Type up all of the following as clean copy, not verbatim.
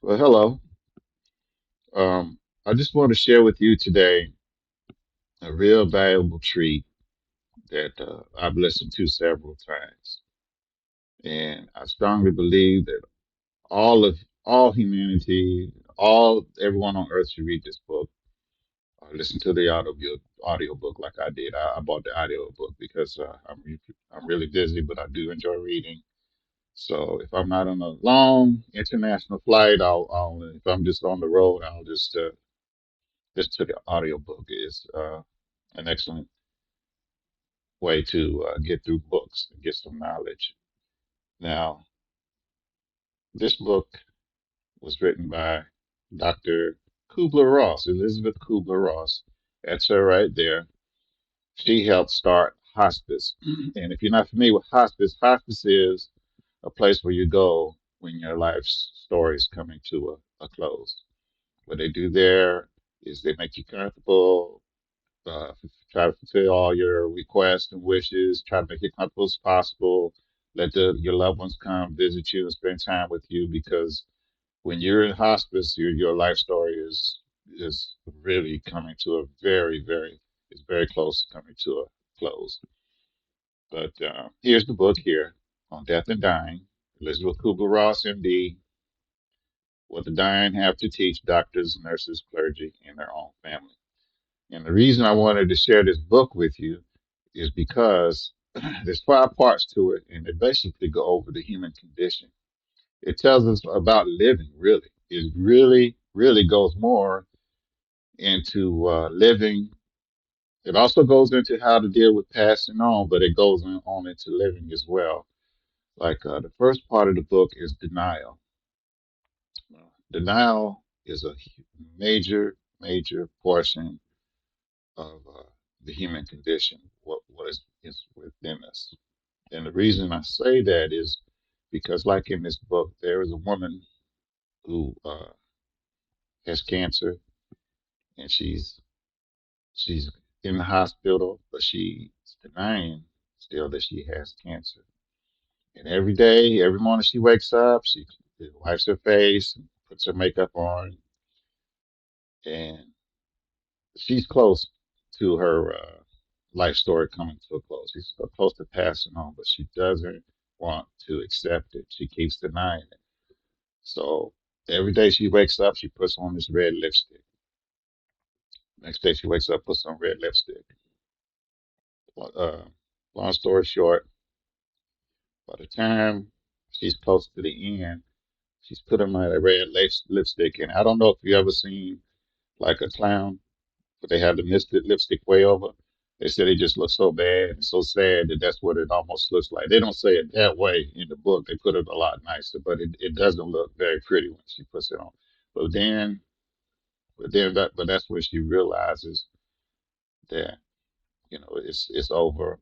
Well, hello. I just want to share with you today a real valuable treat that I've listened to several times, and I strongly believe that all humanity, all everyone on Earth should read this book or listen to the audio book like I did. I bought the audio book because I'm really busy, but I do enjoy reading. So if I'm not on a long international flight, if I'm just on the road, I'll just to the audio book is an excellent way to get through books and get some knowledge. Now, this book was written by Dr. Kubler-Ross, Elizabeth Kubler-Ross. That's her right there. She helped start hospice. And if you're not familiar with hospice, hospice is a place where you go when your life story is coming to a close. What they do there is they make you comfortable, uh, try to fulfill all your requests and wishes, try to make it comfortable as possible. Let your loved ones come visit you and spend time with you because when you're in hospice, your life story is really coming to a it's very close to coming to a close. But here's the book here on Death and Dying. Elizabeth Kubler-Ross, MD, What the Dying Have to Teach Doctors, Nurses, Clergy, and Their Own Family. And the reason I wanted to share this book with you is because there's five parts to it, and they basically go over the human condition. It tells us about living, really. It really goes more into living. It also goes into how to deal with passing on, but it goes on into living as well. Like the first part of the book is denial. Denial is a major portion of the human condition, is within us. And the reason I say that is because, like in this book, there is a woman who has cancer, and she's in the hospital, but she's denying still that she has cancer. And every day, every morning she wakes up, she wipes her face, puts her makeup on, and she's close to her life story coming to a close. She's so close to passing on, but she doesn't want to accept it. She keeps denying it. So every day she wakes up, she puts on this red lipstick. Next day she wakes up, puts on red lipstick. Uh, Long story short, by the time she's close to the end, she's putting on that lipstick. And I don't know if you ever seen like a clown, but they have the misted lipstick way over. They said it just looks so bad and so sad that that's what it almost looks like. They don't say it that way in the book. They put it a lot nicer, but it doesn't look very pretty when she puts it on. But then, but that's when she realizes that it's over.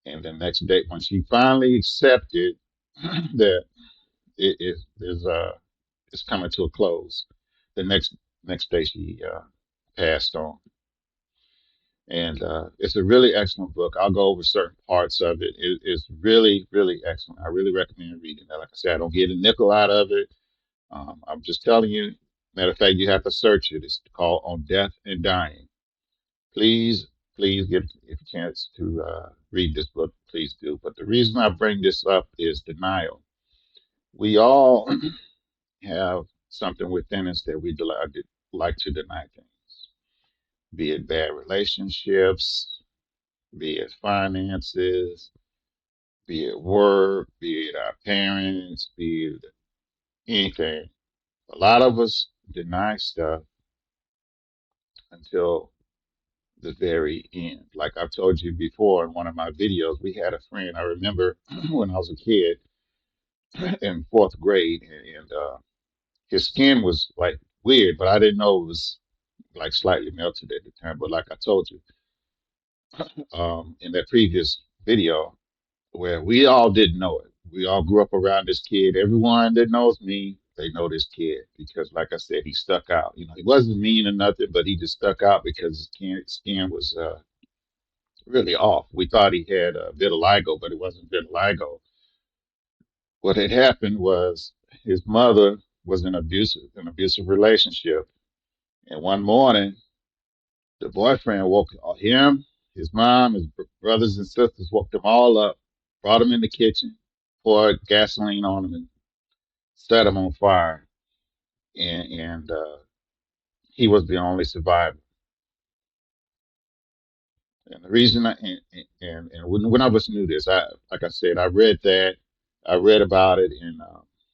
And the next day, when she finally accepted that it is it's coming to a close, the next day she passed on. And it's a really excellent book. I'll go over certain parts of it. It's really excellent. I really recommend reading it. Like I said, I don't get a nickel out of it. I'm just telling you. Matter of fact, you have to search it. It's called On Death and Dying. Please, please get if you chance to read this book, please do. But the reason I bring this up is denial. We all have something within us that we like to deny things, be it bad relationships, be it finances, be it work, be it our parents, be it anything. A lot of us deny stuff until the very end. Like I've told you before in one of my videos, we had a friend. I remember when I was a kid in fourth grade, and his skin was like weird, but I didn't know it was like slightly melted at the time. But like I told you in that previous video, where we all didn't know it. We all grew up around this kid. Everyone that knows me, they know this kid because, like I said, he stuck out. He wasn't mean or nothing, but he just stuck out because his skin was really off. We thought he had vitiligo, but it wasn't vitiligo. What had happened was his mother. was in an abusive relationship. And one morning, the boyfriend woke him, his mom, his brothers and sisters woke them all up, brought them in the kitchen, poured gasoline on them, and set them on fire. And he was the only survivor. And the reason, and when I was knew this, like I said, I read that, I read about it in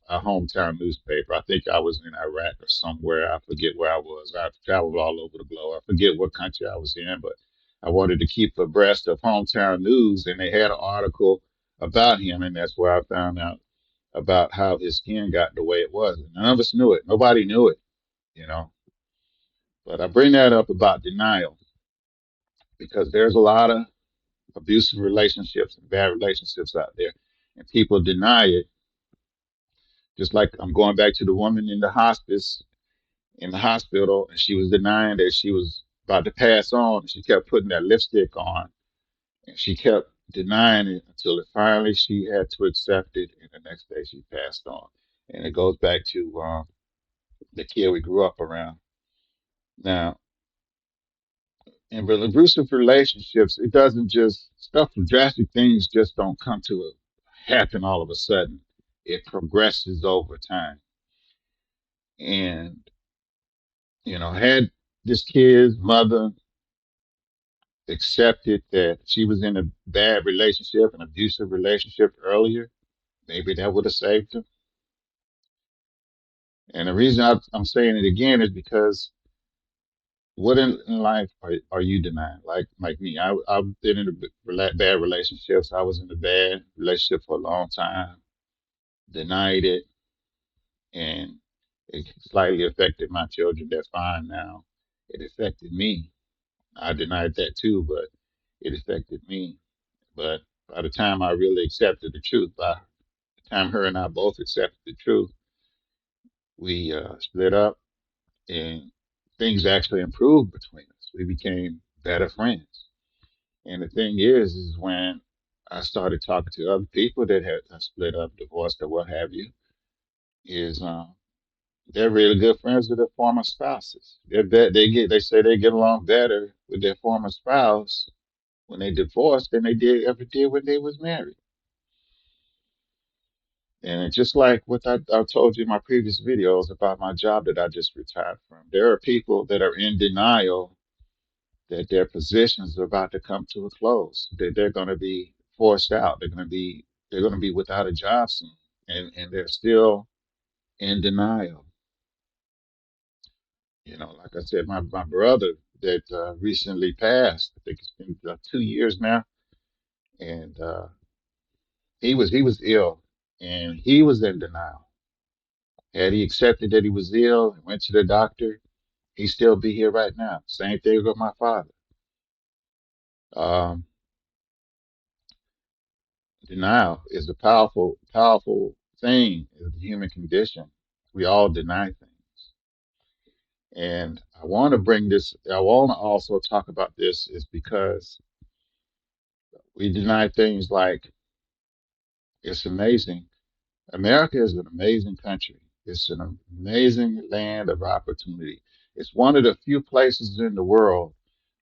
our hometown newspaper. I think I was in Iraq or somewhere. I forget where I was. I've traveled all over the globe. I forget what country I was in, but I wanted to keep abreast of hometown news, and they had an article about him, and that's where I found out about how his skin got the way it was. And none of us knew it. Nobody knew it, you know. But I bring that up about denial because there's a lot of abusive relationships and bad relationships out there, and people deny it. Just like I'm going back to the woman in the hospice in the hospital, and she was denying that she was about to pass on. She kept putting that lipstick on, and she kept denying it until finally she had to accept it, and the next day she passed on. And it goes back to the kid we grew up around. Now, in abusive relationships, it doesn't just stuff, drastic things just don't come to happen all of a sudden. It progresses over time. And, had this kid's mother accepted that she was in a bad relationship, an abusive relationship earlier, maybe that would have saved her. And the reason I'm saying it again is because what in life are you denying? Like me, I've been in bad relationships. I was in a bad relationship for a long time, denied it, and it slightly affected my children. They're fine now. It affected me. I denied that too, but it affected me. But by the time I really accepted the truth, by the time her and I both accepted the truth, we split up, and things actually improved between us. We became better friends. And the thing is when I started talking to other people that had split up, divorced, or what have you, is they're really good friends with their former spouses. They say they get along better with their former spouse when they divorced than they ever did when they was married. And it's just like what I told you in my previous videos about my job that I just retired from. There are people that are in denial that their positions are about to come to a close, that they're going to be forced out. They're going to be without a job soon, and they're still in denial. Like I said, my brother that recently passed. I think it's been 2 years now, and he was ill, and he was in denial. Had he accepted that he was ill and went to the doctor, he'd still be here right now. Same thing with my father. Um, Denial is a powerful, powerful thing in the human condition. We all deny things. And I want to bring this, I want to also talk about this is because we deny things like it's amazing. America is an amazing country. It's an amazing land of opportunity. It's one of the few places in the world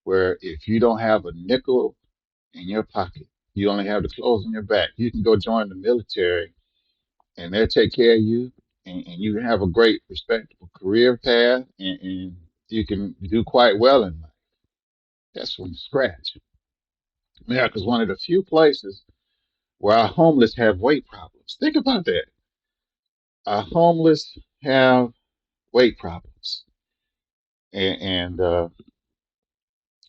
where if you don't have a nickel in your pocket, you only have the clothes on your back, you can go join the military and they'll take care of you, and you can have a great, respectable career path, and you can do quite well in life. That's from scratch. America's one of the few places where our homeless have weight problems. Think about that. Our homeless have weight problems. And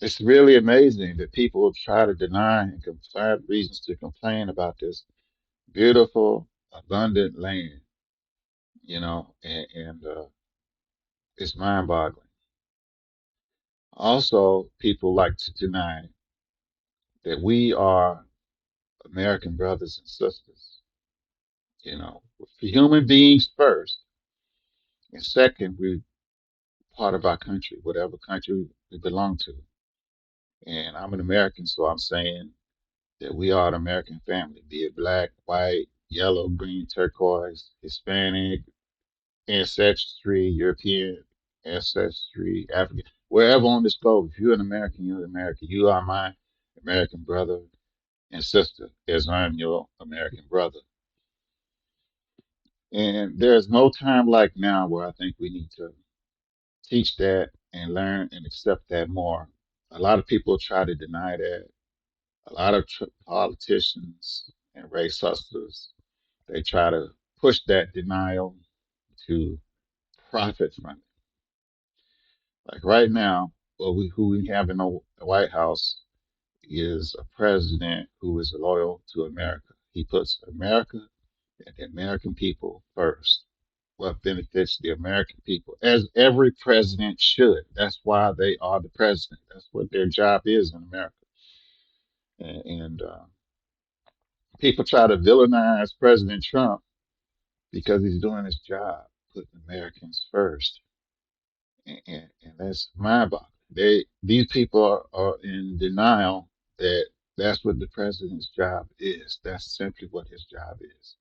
it's really amazing that people try to deny and can find reasons to complain about this beautiful, abundant land, and it's mind boggling. Also, people like to deny that we are American brothers and sisters. For human beings first, and second, we're part of our country, whatever country we belong to. And I'm an American, so I'm saying that we are an American family, be it black, white, yellow, green, turquoise, Hispanic, ancestry, European ancestry, African, wherever on this globe. If you're an American, you're an American. You are my American brother and sister, as I'm your American brother. And there's no time like now where I think we need to teach that and learn and accept that more. A lot of people try to deny that. A lot of politicians and race hustlers, they try to push that denial to profit from it. Like right now, who we have in the White House is a president who is loyal to America. He puts America and the American people first. What benefits the American people, as every president should. That's why they are the president. That's what their job is in America. And people try to villainize President Trump because he's doing his job, putting Americans first, and that's mind-boggling. These people are in denial that that's what the president's job is. That's simply what his job is.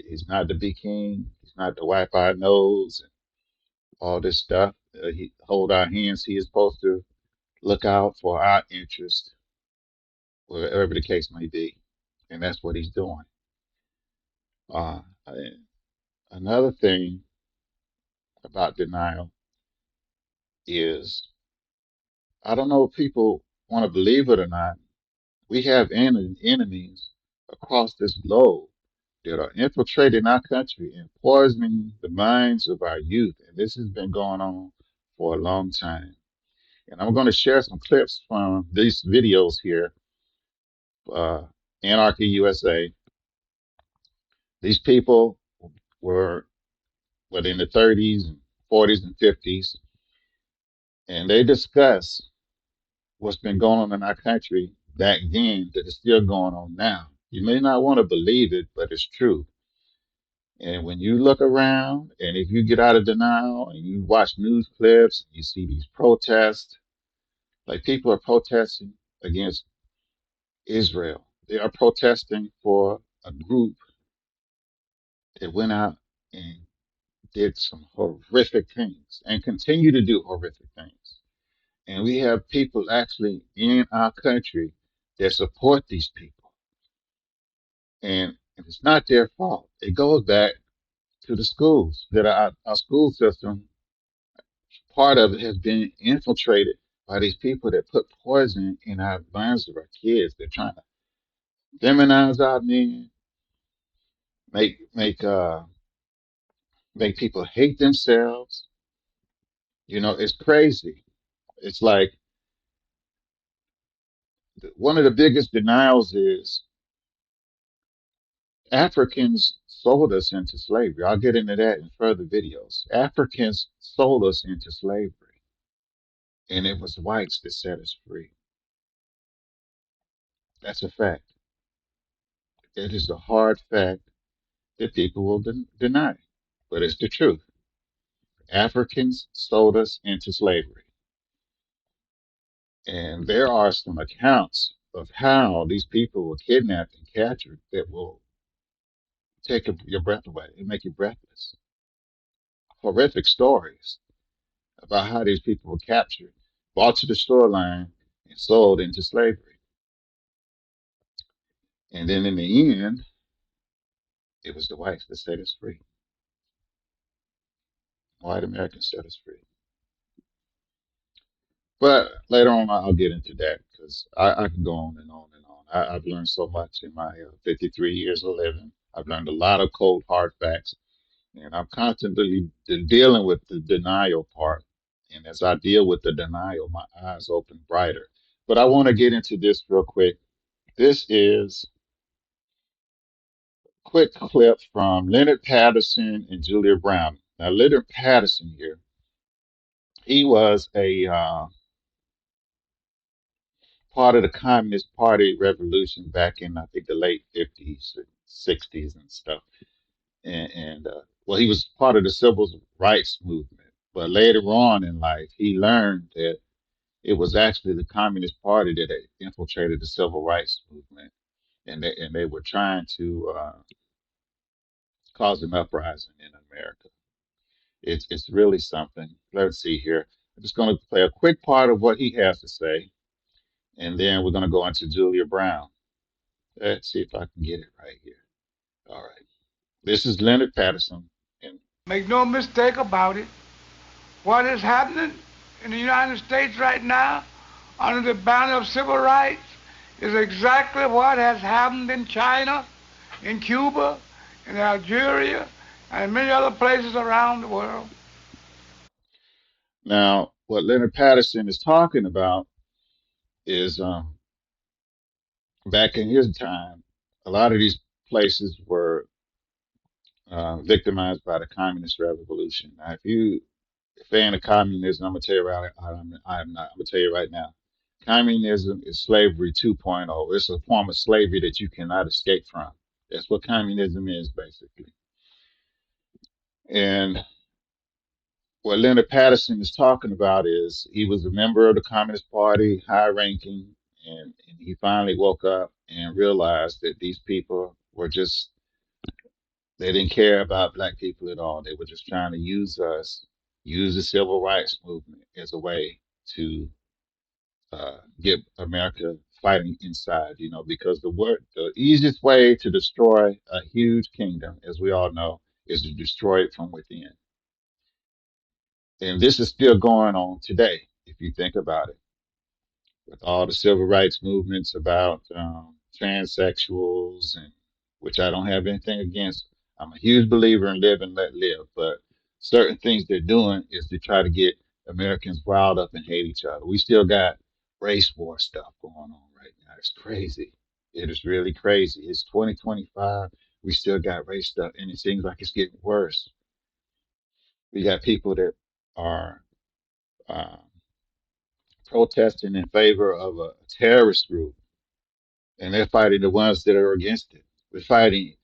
He's not to be king. He's not to wipe our nose and all this stuff. He hold our hands. He is supposed to look out for our interest, wherever the case may be, and that's what he's doing. Uh, Another thing about denial is I don't know if people want to believe it or not. We have enemies across this globe that are infiltrating our country and poisoning the minds of our youth. And this has been going on for a long time. And I'm going to share some clips from these videos here. Uh, Anarchy USA. These people were in the 30s and 40s and 50s, and they discuss what's been going on in our country back then that is still going on now. You may not want to believe it, but it's true. And when you look around, and if you get out of denial and you watch news clips, you see these protests, like people are protesting against Israel. They are protesting for a group that went out and did some horrific things and continue to do horrific things. And we have people actually in our country that support these people. And it's not their fault. It goes back to the schools that our school system, part of it has been infiltrated by these people that put poison in our minds of our kids. They're trying to demonize our men, make make people hate themselves. You know, it's crazy. It's like one of the biggest denials is Africans sold us into slavery. I'll get into that in further videos. Africans sold us into slavery, and it was whites that set us free. That's a fact. It is a hard fact that people will deny, but it's the truth. Africans sold us into slavery, and there are some accounts of how these people were kidnapped and captured that will take your breath away and make you breathless. Horrific stories about how these people were captured, brought to the shoreline, and sold into slavery. And then in the end, it was the whites that set us free. White Americans set us free. But later on, I'll get into that because I can go on and on and on. I've learned so much in my 53 years of living. I've learned a lot of cold, hard facts, and I'm constantly dealing with the denial part. And as I deal with the denial, my eyes open brighter. But I want to get into this real quick. This is a quick clip from Leonard Patterson and Julia Brown. Now, Leonard Patterson here, he was a part of the Communist Party revolution back in, I think, the late 50s, 60s, and stuff. And well, he was part of the civil rights movement. But later on in life, he learned that it was actually the Communist Party that had infiltrated the civil rights movement, and they were trying to cause an uprising in America. It's really something. Let's see here. I'm just going to play a quick part of what he has to say, and then we're going to go into Julia Brown. Let's see if I can get it right here. All right. This is Leonard Patterson. And Make no mistake about it. What is happening in the United States right now under the banner of civil rights is exactly what has happened in China, in Cuba, in Algeria, and many other places around the world. now, what Leonard Patterson is talking about is back in his time, a lot of these places were victimized by the communist revolution. Now, if you fan of communism, I'm gonna tell you right, I'm not. I'm gonna tell you right now, communism is slavery 2.0. It's a form of slavery that you cannot escape from. That's what communism is basically. And what Leonard Patterson is talking about is he was a member of the Communist Party, high ranking, and he finally woke up and realized that these people were just, they didn't care about black people at all. They were just trying to use us, use the civil rights movement as a way to get America fighting inside, because the easiest way to destroy a huge kingdom, as we all know, is to destroy it from within. And this is still going on today, if you think about it, with all the civil rights movements about transsexuals, and which I don't have anything against. I'm a huge believer in live and let live, but certain things they're doing is to try to get Americans riled up and hate each other. We still got race war stuff going on right now. It's crazy. It is really crazy. It's 2025. We still got race stuff, and it seems like it's getting worse. We got people that are um, protesting in favor of a terrorist group, and they're fighting the ones that are against it. We're fighting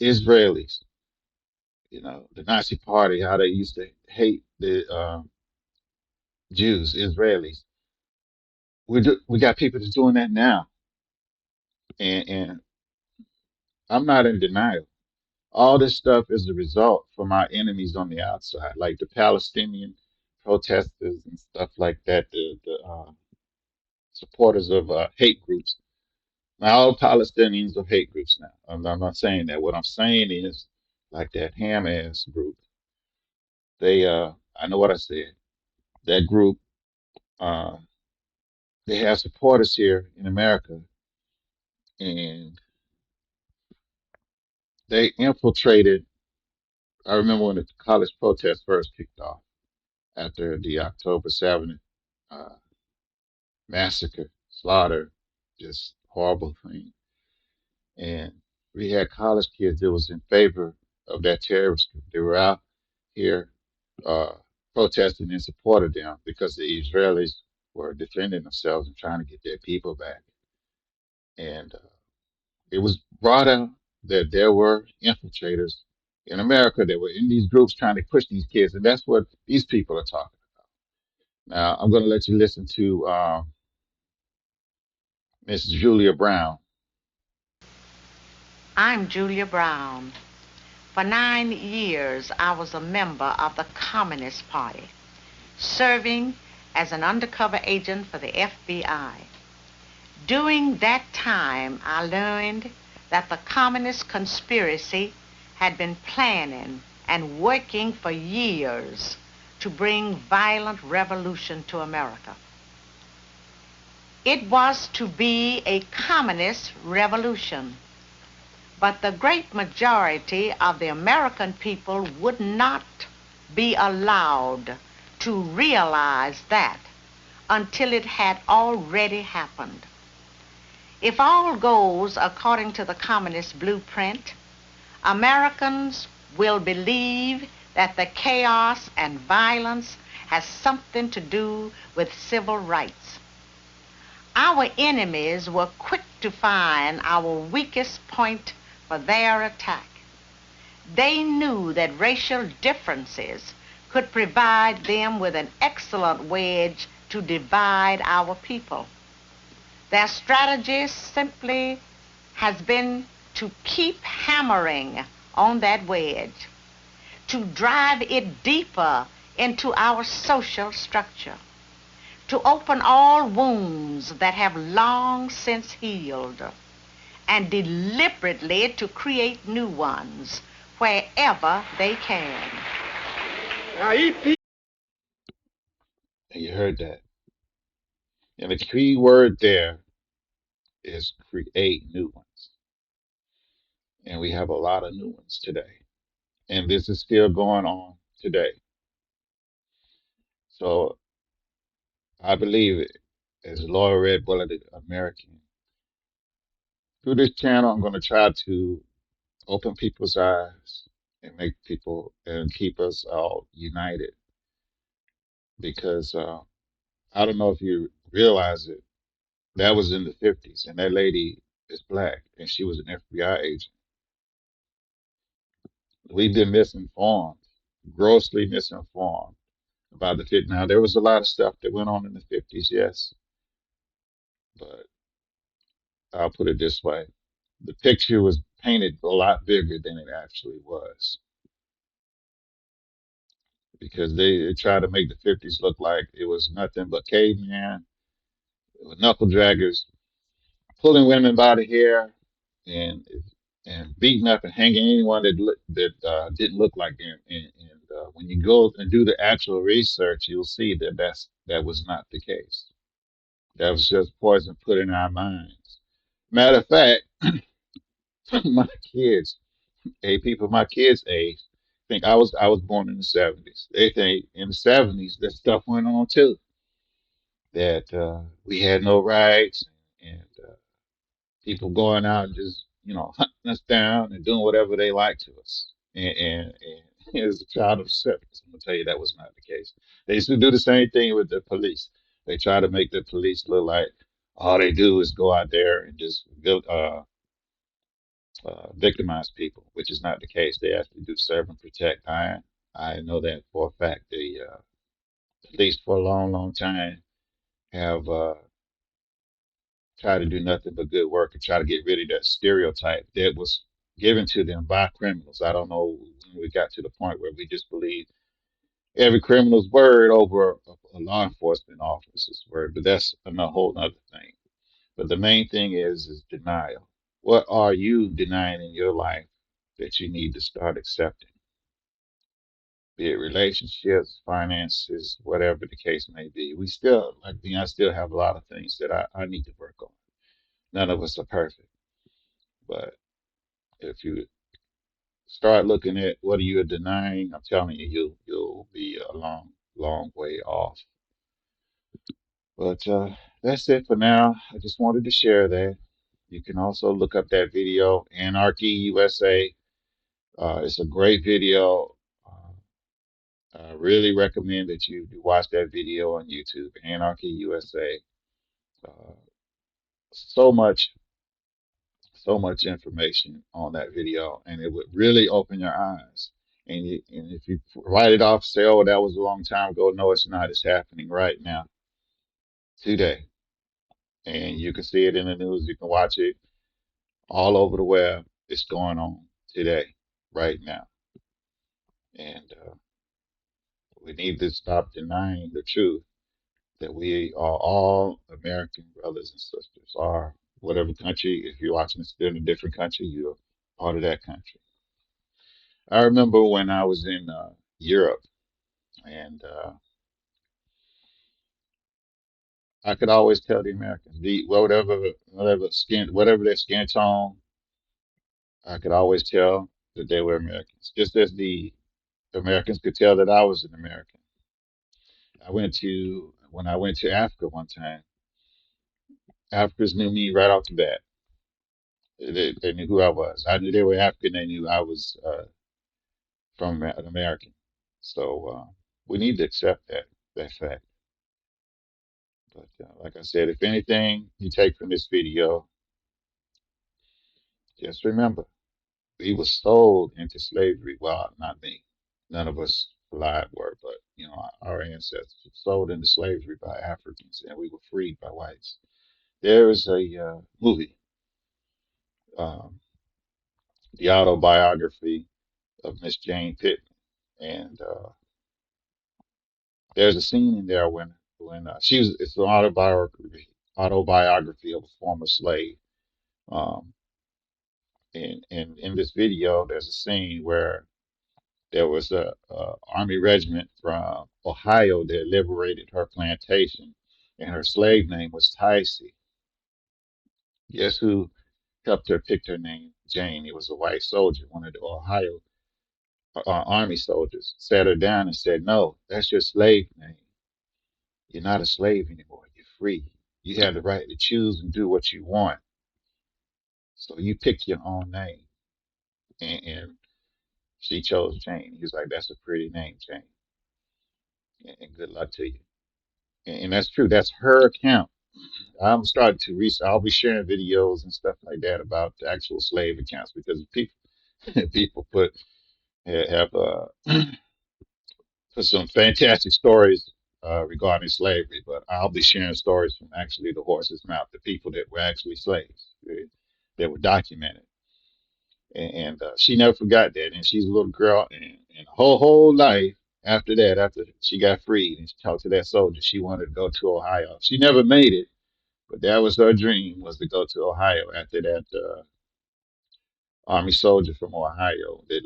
Israelis, the Nazi Party, how they used to hate the Jews, Israelis. We got people that's doing that now, and I'm not in denial. All this stuff is the result from our enemies on the outside, like the Palestinian protesters and stuff like that, the supporters of hate groups. Now, all Palestinians are hate groups now. I'm not saying that. What I'm saying is, like that Hamas group, I know what I said. That group, uh, they have supporters here in America, and they infiltrated. I remember when the college protests first kicked off after the October 7th uh, massacre, slaughter, just horrible thing. And we had college kids that was in favor of that terrorist group. They were out here uh, protesting in support of them because the Israelis were defending themselves and trying to get their people back. And it was brought out that there were infiltrators in America that were in these groups trying to push these kids, and that's what these people are talking about. Now, I'm going to let you listen to Miss Julia Brown. I'm Julia Brown. For 9 years, I was a member of the Communist Party, serving as an undercover agent for the FBI. During that time, I learned that the communist conspiracy had been planning and working for years to bring violent revolution to America. It was to be a communist revolution. But the great majority of the American people would not be allowed to realize that until it had already happened. If all goes according to the communist blueprint, Americans will believe that the chaos and violence has something to do with civil rights. Our enemies were quick to find our weakest point for their attack. They knew that racial differences could provide them with an excellent wedge to divide our people. Their strategy simply has been to keep hammering on that wedge. to drive it deeper into our social structure, to open all wounds that have long since healed, and deliberately to create new ones wherever they can. And you heard that. And the key word there is create new ones. And we have a lot of new ones today. And this is still going on today. So I believe it. As a loyal red-blooded American, through this channel, I'm going to try to open people's eyes and make people and keep us all united. Because I don't know if you realize it, that was in the 50s, and that lady is black, and she was an FBI agent. We've been misinformed, grossly misinformed about the 50s. Now, there was a lot of stuff that went on in the 50s, yes, but I'll put it this way. The picture was painted a lot bigger than it actually was because they tried to make the 50s look like it was nothing but caveman, with knuckle draggers, pulling women by the hair and beating up and hanging anyone that didn't look like them. And when you go and do the actual research, you'll see that that was not the case. That was just poison put in our minds. Matter of fact, my kids, people my kids' age, think I was born in the 70s. They think in the 70s that stuff went on too. That we had no rights and people going out and just hunting us down and doing whatever they like to us. And as a child of the 70s, I'm gonna tell you that was not the case. They used to do the same thing with the police. They try to make the police look like all they do is go out there and just victimize people, which is not the case. They actually do serve and protect. I know that for a fact. The police for a long, long time have tried to do nothing but good work and try to get rid of that stereotype that was given to them by criminals. I don't know when we got to the point where we just believe every criminal's word over a law enforcement officer's word, but that's a whole other thing. But the main thing is denial. What are you denying in your life that you need to start accepting? Be it relationships, finances, whatever the case may be. We still, like me, I still have a lot of things that I need to work on. None of us are perfect. But if you start looking at what are you denying, I'm telling you, you'll be a long, long way off. But that's it for now. I just wanted to share that. You can also look up that video, Anarchy USA. It's a great video. I really recommend that you watch that video on YouTube, Anarchy USA. Uh, so much, so much information on that video, and it would really open your eyes. And if you write it off, say, "Oh, that was a long time ago," no, it's not. It's happening right now, today, and you can see it in the news. You can watch it all over the web. It's going on today, right now, and we need to stop denying the truth that we are all American brothers and sisters, or whatever country. If you're watching this in a different country, you're part of that country. I remember when I was in Europe, and I could always tell the Americans, whatever their skin tone, I could always tell that they were Americans, just as the Americans could tell that I was an American. When I went to Africa one time, Africans knew me right off the bat. They knew who I was. I knew they were African. They knew I was from an American. So we need to accept that fact. But like I said, if anything you take from this video, just remember we were sold into slavery. Well, not me. None of us alive were, but our ancestors were sold into slavery by Africans, and we were freed by whites. There is a movie, um, the autobiography of Miss Jane Pittman. And there's a scene in there when she was it's an autobiography of a former slave. Um, and in this video, there's a scene where there was a army regiment from Ohio that liberated her plantation, and her slave name was Tycee. Guess who helped her pick her name? Jane. It was a white soldier, one of the Ohio army soldiers. Sat her down and said, "No, that's your slave name. You're not a slave anymore. You're free. You have the right to choose and do what you want. So you pick your own name." And she chose Jane. He was like, "That's a pretty name, Jane, and good luck to you." And that's true. That's her account. I'm starting to research. I'll be sharing videos and stuff like that about the actual slave accounts because people people have put some fantastic stories regarding slavery. But I'll be sharing stories from actually the horse's mouth, the people that were actually slaves, that were documented. And she never forgot that. And she's a little girl, and whole life after that, after she got freed and she talked to that soldier, she wanted to go to Ohio. She never made it, but that was her dream, was to go to Ohio after that army soldier from Ohio that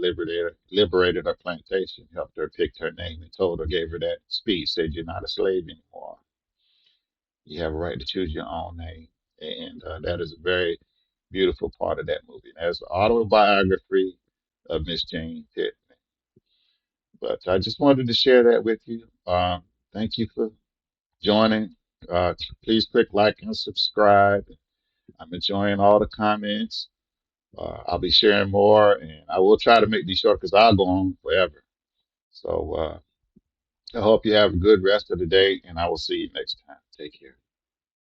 liberated her plantation, helped her pick her name and told her, gave her that speech, said, "You're not a slave anymore. You have a right to choose your own name." And that is a very beautiful part of that movie. And that's the autobiography of Miss Jane Pittman. But I just wanted to share that with you. Thank you for joining. Please click like and subscribe. I'm enjoying all the comments. I'll be sharing more, and I will try to make these short because I'll go on forever. So I hope you have a good rest of the day, and I will see you next time. Take care.